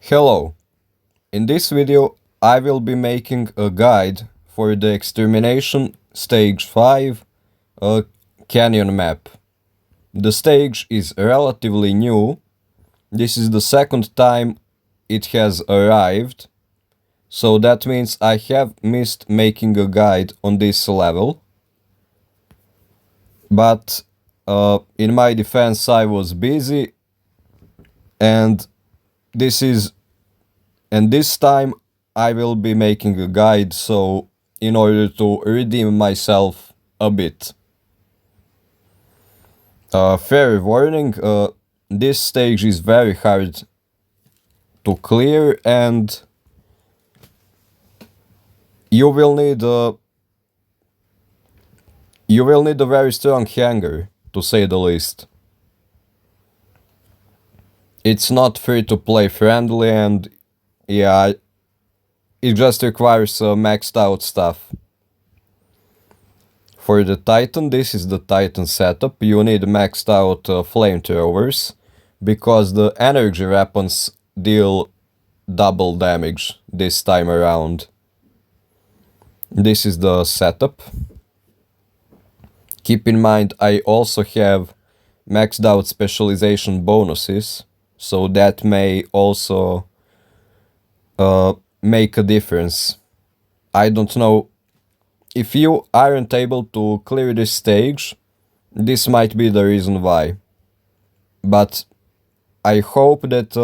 Hello, in this video I will be making a guide for the Extermination Stage 5 canyon map. The stage is relatively new, this is the second time it has arrived, so that means I have missed making a guide on this level. But in my defense I was busy and this is and this time I will be making a guide, so in order to redeem myself a bit. Fair warning, this stage is very hard to clear and you will need a very strong hanger, to say the least. It's not free to play friendly and yeah, it just requires maxed out stuff. For the Titan, this is the Titan setup. You need maxed out flamethrowers, because the energy weapons deal double damage this time around. This is the setup. Keep in mind I also have maxed out specialization bonuses, so that may also make a difference. I don't know. If you aren't able to clear this stage, this might be the reason why. But I hope that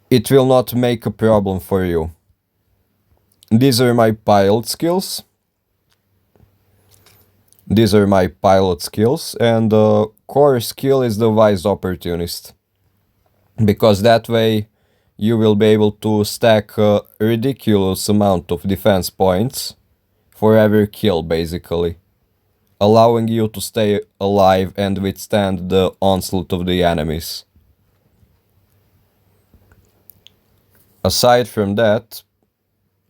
it will not make a problem for you. These are my pilot skills. And the core skill is the wise opportunist. Because that way you will be able to stack a ridiculous amount of defense points for every kill, basically, allowing you to stay alive and withstand the onslaught of the enemies. Aside from that,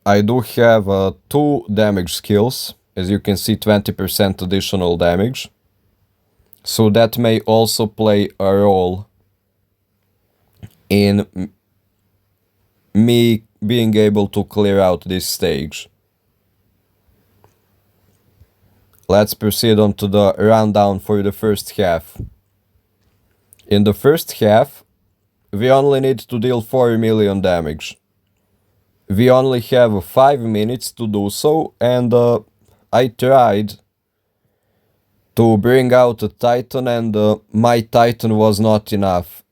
I do have 2 damage skills, as you can see, 20% additional damage, so that may also play a role in me being able to clear out this stage. Let's proceed on to the rundown for the first half. In the first half, we only need to deal 4 million damage. We only have 5 minutes to do so, and I tried to bring out a Titan, and my Titan was not enough.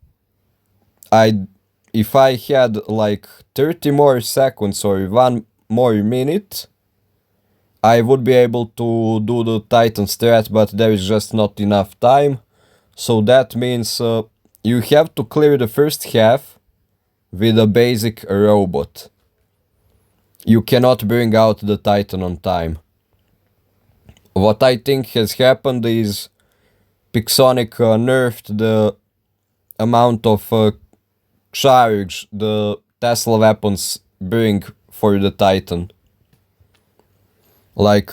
If I had like 30 more seconds or 1 more minute, I would be able to do the Titan strat, but there is just not enough time. So that means you have to clear the first half with a basic robot. You cannot bring out the Titan on time. What I think has happened is Pixonic nerfed the amount of charge the Tesla weapons bring for the Titan. Like,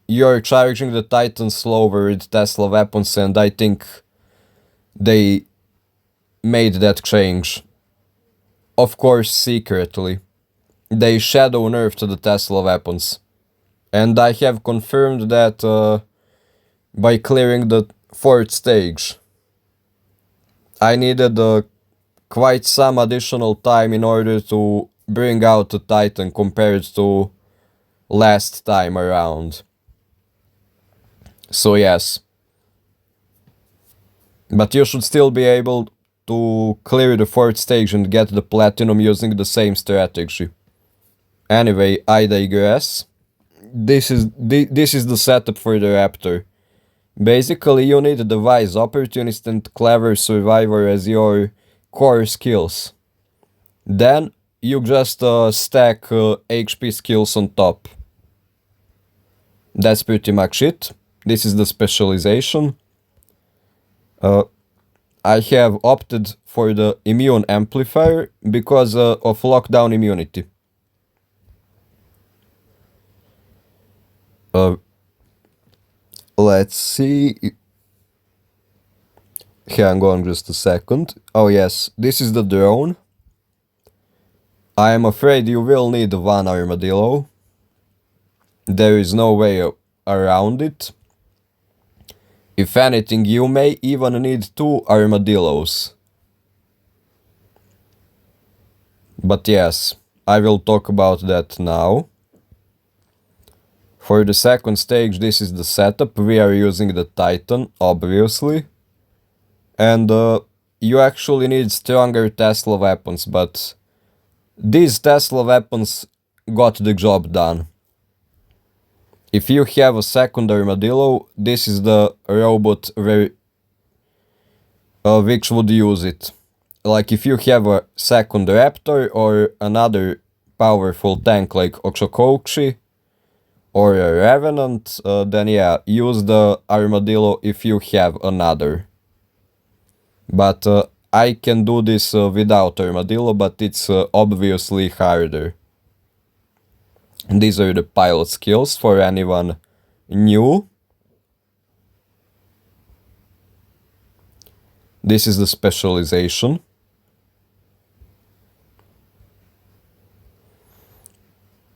you're charging the Titan slower with Tesla weapons, and I think they made that change. Of course, secretly. They shadow nerfed the Tesla weapons. And I have confirmed that by clearing the 4th stage. I needed quite some additional time in order to bring out the Titan compared to last time around. So yes. But you should still be able to clear the 4th stage and get the platinum using the same strategy. Anyway, I digress. This is the setup for the Raptor. Basically, you need the wise opportunist and clever survivor as your core skills. Then you just stack HP skills on top. That's pretty much it. This is the specialization. I have opted for the immune amplifier because of lockdown immunity. Let's see. Hang on just a second. Oh yes, this is the drone. I am afraid you will need one armadillo. There is no way around it. If anything, you may even need 2 armadillos. But yes, I will talk about that now. For the second stage, this is the setup. We are using the Titan, obviously. And you actually need stronger Tesla weapons, but these Tesla weapons got the job done. If you have a second armadillo, this is the robot which would use it. Like if you have a second Raptor or another powerful tank like Ochokochi or a Revenant, then yeah, use the armadillo if you have another. But I can do this without armadillo, but it's obviously harder. And these are the pilot skills for anyone new. This is the specialization.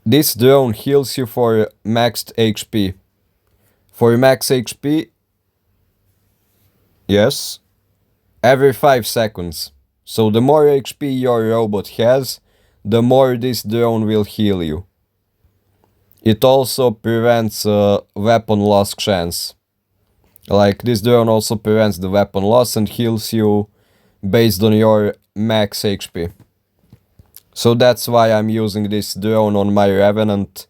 This drone heals you for maxed HP. For max HP, yes, every 5 seconds. So the more HP your robot has, the more this drone will heal you. It also prevents weapon loss chance. Like this drone also prevents the weapon loss and heals you based on your max HP. So that's why I'm using this drone on my Revenant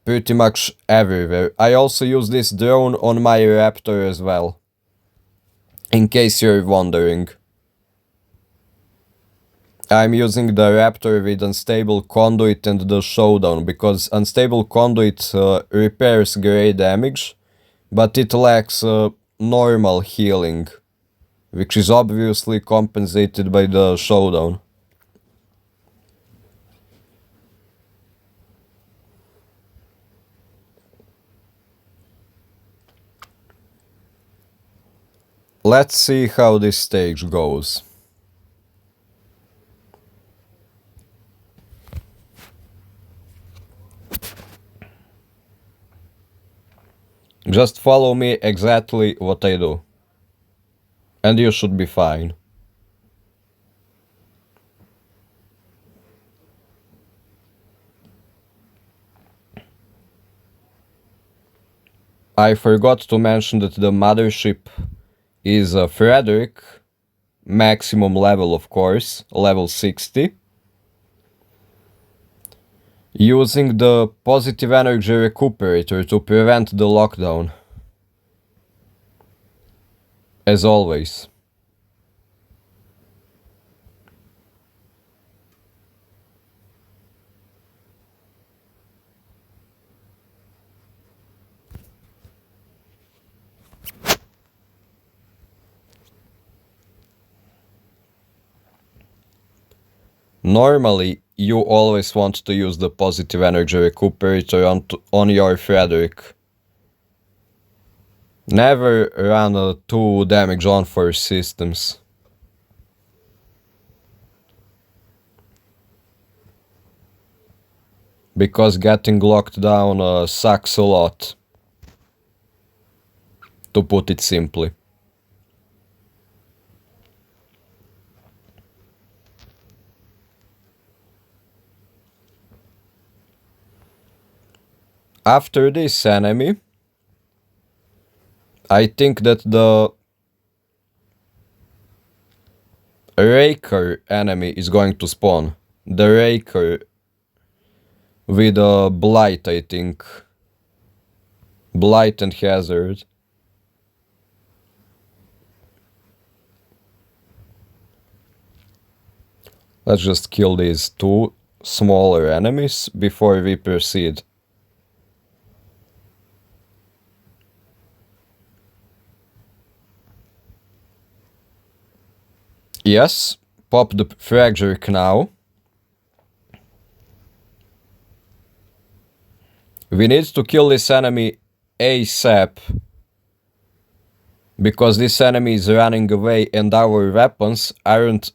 pretty much everywhere. I also use this drone on my Raptor as well. In case you're wondering. I'm using the Raptor with Unstable Conduit and the Showdown, because Unstable Conduit repairs grey damage, but it lacks normal healing, which is obviously compensated by the Showdown. Let's see how this stage goes. Just follow me exactly what I do. And you should be fine. I forgot to mention that the mothership is a Frederick, maximum level of course, level 60. Using the positive energy recuperator to prevent the lockdown. As always. Normally, you always want to use the positive energy recuperator on your Frederick. Never run 2 damage on for systems. Because getting locked down sucks a lot. To put it simply. After this enemy, I think that the Raker enemy is going to spawn. The Raker with a Blight, I think. Blight and Hazard. Let's just kill these 2 smaller enemies before we proceed. Yes, pop the fracture now. We need to kill this enemy ASAP. Because this enemy is running away and our weapons aren't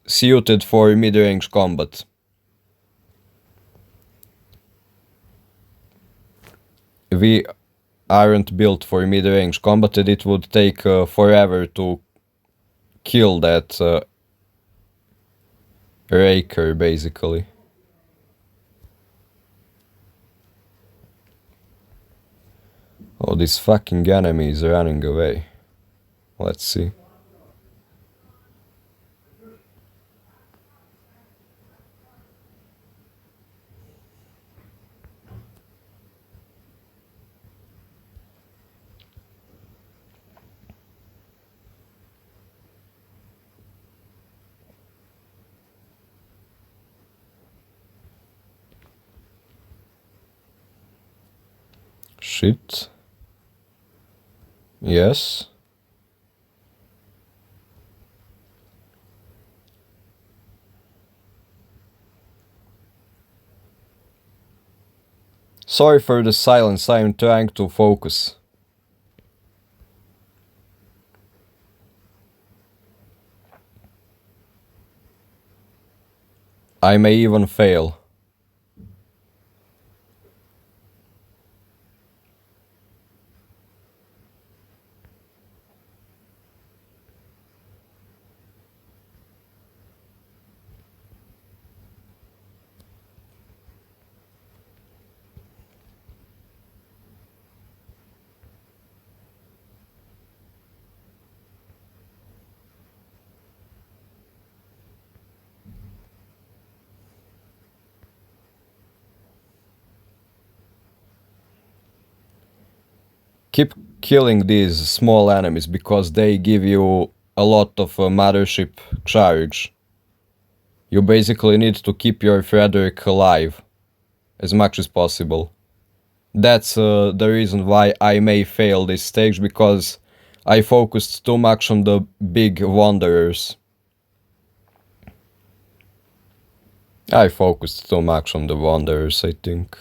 suited for mid-range combat. We aren't built for mid-range combat and it would take forever to kill that raker, basically. Oh, this fucking enemy is running away. Let's see. Shit. Yes. Sorry for the silence, I am trying to focus. I may even fail. Keep killing these small enemies because they give you a lot of mothership charge. You basically need to keep your Frederick alive as much as possible. That's the reason why I may fail this stage, because I focused too much on the big wanderers. I focused too much on the wanderers, I think.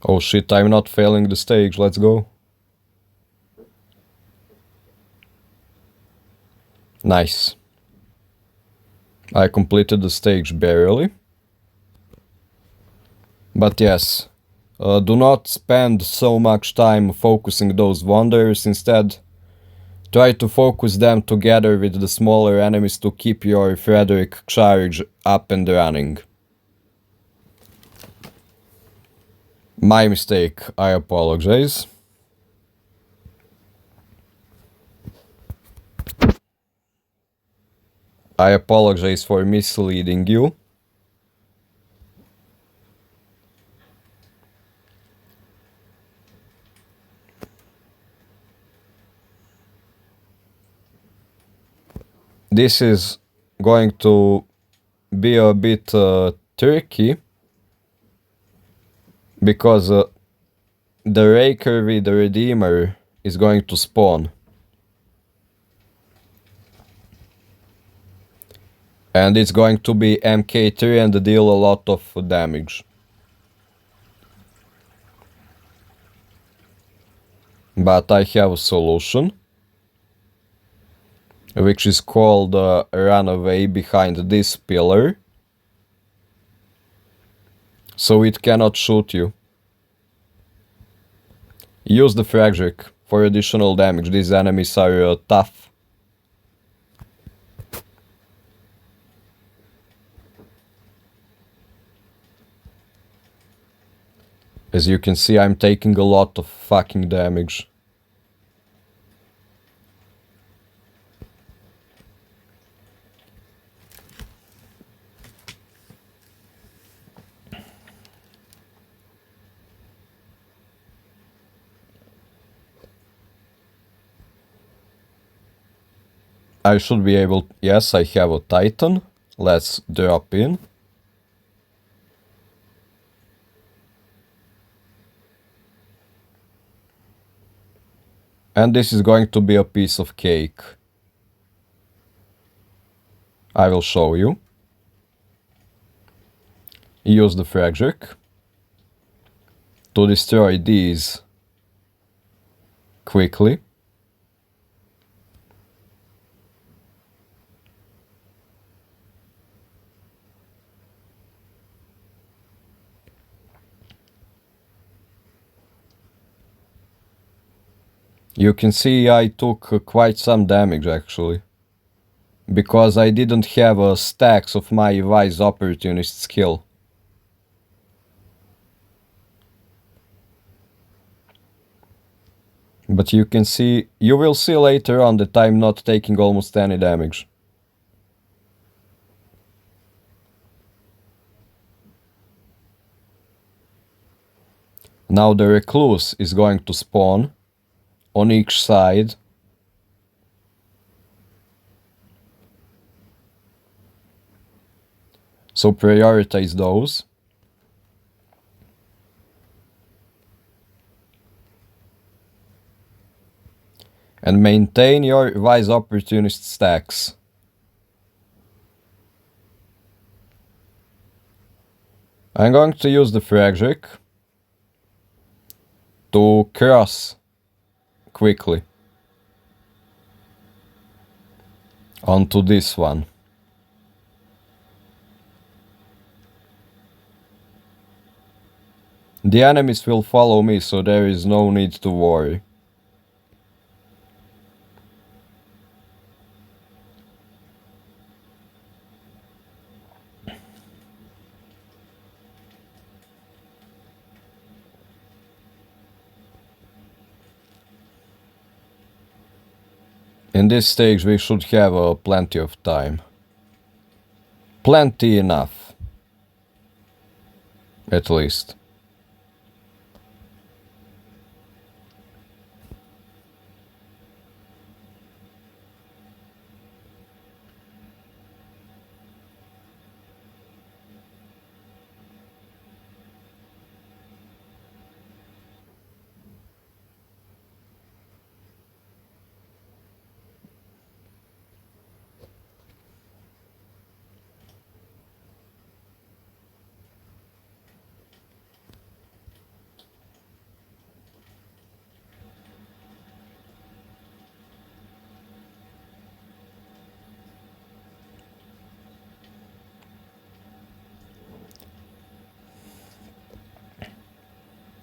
Oh shit, I'm not failing the stage, let's go. Nice. I completed the stage barely. But yes, do not spend so much time focusing those wanderers, instead try to focus them together with the smaller enemies to keep your Frederick charge up and running. My mistake, I apologize. I apologize for misleading you. This is going to be a bit tricky, because the Raker with the Redeemer is going to spawn. And it's going to be MK3 and deal a lot of damage. But I have a solution, which is called run away behind this pillar, so it cannot shoot you. Use the Frederick for additional damage, these enemies are tough. As you can see, I'm taking a lot of fucking damage. I should be able... Yes, I have a Titan. Let's drop in. And this is going to be a piece of cake. I will show you. use the Fragric to destroy these quickly. You can see I took quite some damage actually, because I didn't have stacks of my Wise Opportunist skill. But you will see later on that I'm not taking almost any damage. Now the Recluse is going to spawn on each side. So prioritize those. And maintain your Wise Opportunist stacks. I'm going to use the Fragric to cross quickly onto this one. The enemies will follow me, so there is no need to worry. In this stage we should have plenty of time. Plenty enough. At least.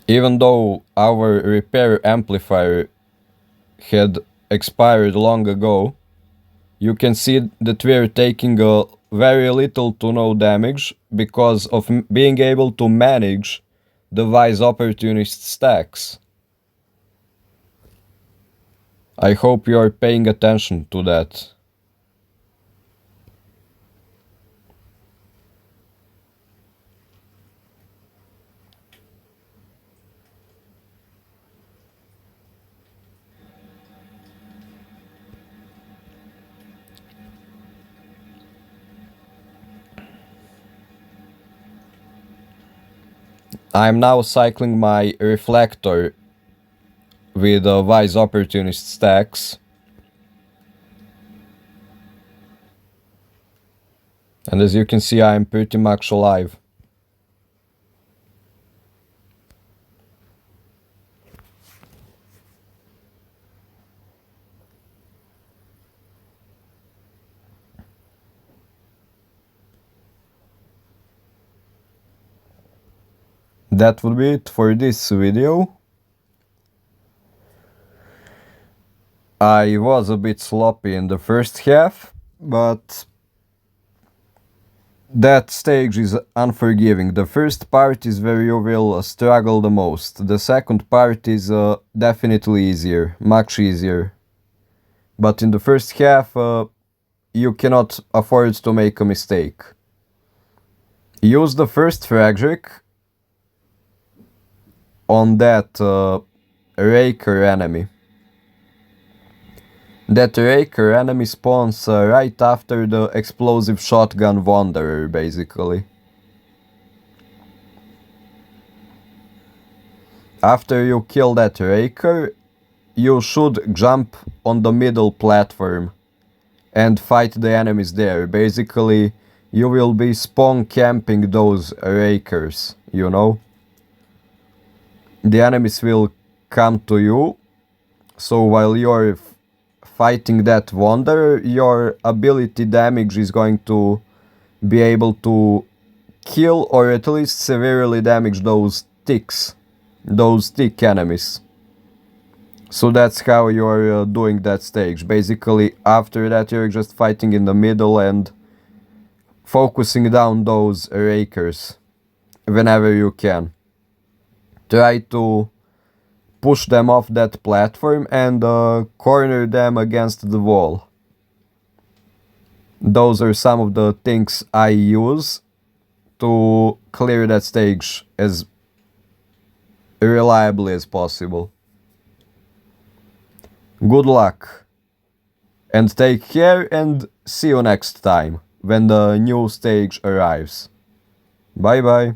Even though our repair amplifier had expired long ago, you can see that we're taking very little to no damage because of being able to manage the Wise Opportunist stacks. I hope you're paying attention to that. I'm now cycling my Reflector with Wise Opportunist stacks. And as you can see, I'm pretty much alive. That would be it for this video. I was a bit sloppy in the first half, but that stage is unforgiving. The first part is where you will struggle the most. The second part is definitely easier, much easier. But in the first half, you cannot afford to make a mistake. Use the first Fragric on that Raker enemy. That Raker enemy spawns right after the explosive shotgun Wanderer, basically. After you kill that Raker, you should jump on the middle platform and fight the enemies there. Basically, you will be spawn camping those rakers, you know? The enemies will come to you, so while you're fighting that wanderer, your ability damage is going to be able to kill or at least severely damage those ticks, those tick enemies. So that's how you're doing that stage. Basically, after that you're just fighting in the middle and focusing down those rakers whenever you can. Try to push them off that platform and corner them against the wall. Those are some of the things I use to clear that stage as reliably as possible. Good luck and take care, and see you next time when the new stage arrives. Bye bye.